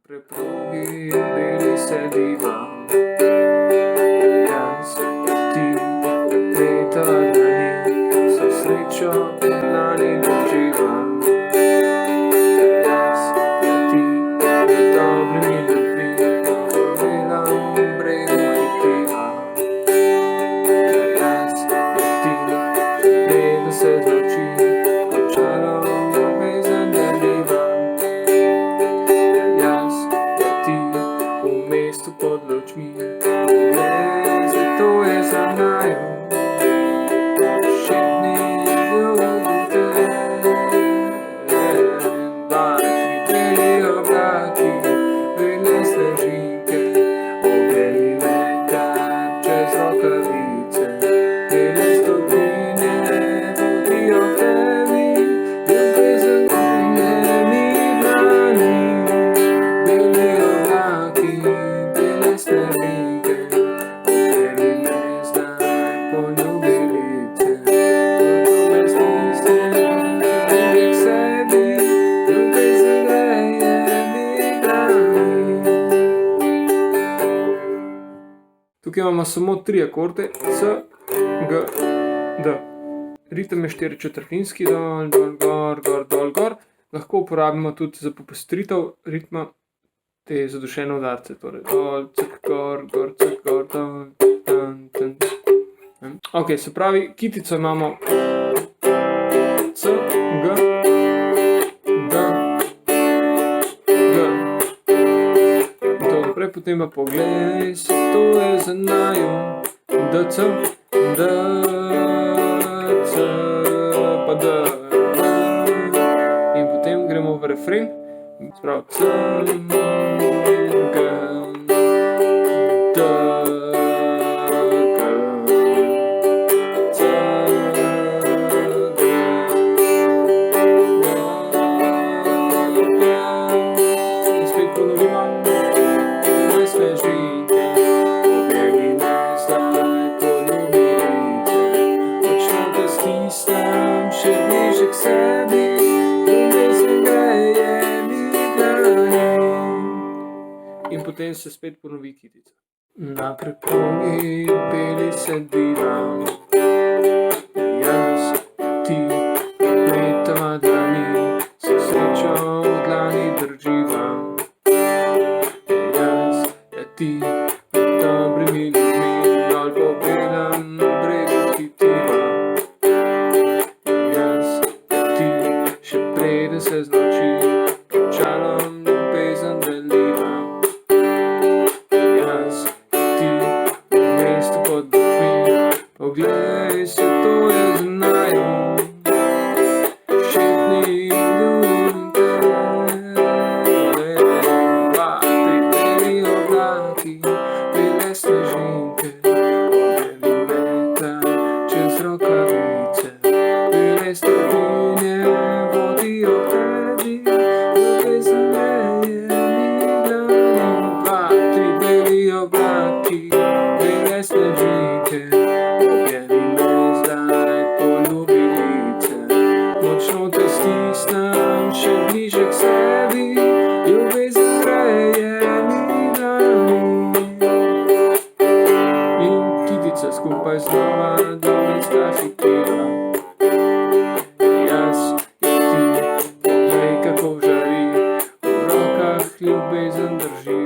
preprogi beli sediva, jaz, ti, leta dlani, so srečo od lani doživa. Jaz, ti, med dobrimi ljudmi, po belam bregu hitiva. Jaz, ti, še preden se znoči, končalo ljubezen deliva. Jaz, ti, v mestu pod lučmi, poglej, zato je za naju. Šepni ljubite, dva, tri beli oblaki, bele snežinke, objeli me kar čez rokavice. Bele stopinje vodijo k tebi, ljubezen je mi brani. Beli oblaki, bele snežinke, objeli me zdaj poljubilice. Poljube stisne, ljubje k sebi, ljubezen greje mi brani. Tukaj imamo samo 3 akorde, C, G, D. Ritem je 4/4, dol, dol, gor, gor, dol, gor. Lahko uporabimo tudi za popestritev ritma te zadušene udarce, torej dol, cek, gor, cek, gor, dol, tan, tan. Ok, se pravi, kitico imamo C, G, D, G. In to naprej, potem pa poglej, se to je za naju. D, C, D, C, pa D, in potem gremo v refren. Se pravi, C, G, D, G, C, G, in spet ponovimo. Moje snežinke, objeli me zdaj poljubilice. Močno te stisnem, še bliže k sebi, ljubezen greje mi dlani. In potem se spet ponovi kitica. Na preprogi beli sediva, jaz, ti, letava dlani, se srečo od lani drživa. Jaz, ti, med dobrimi ljudmi, dol po belem bregu hitiva. Jaz, ti, še preden se znoči, končalom ljubezen deliva. Jaz, ti, v mestu pod lučmi, poglej, se to je za naju. Šepni ljubite, dva, tri beli oblaki, bele snežinke, objeli me kar čez rokavice. Bele stopinje vodijo k tebi, ljubezen greje mi dlani. Dva, tri beli oblaki, bele snežinke, objeli me zdaj poljubilice. Močno te stisnem, še bliže k sebi, ljubezen greje mi dlani. In kitica skupaj znova dolinska hitiva. Jaz, ti, poglej, kako žari, v rokah ljubezen drži.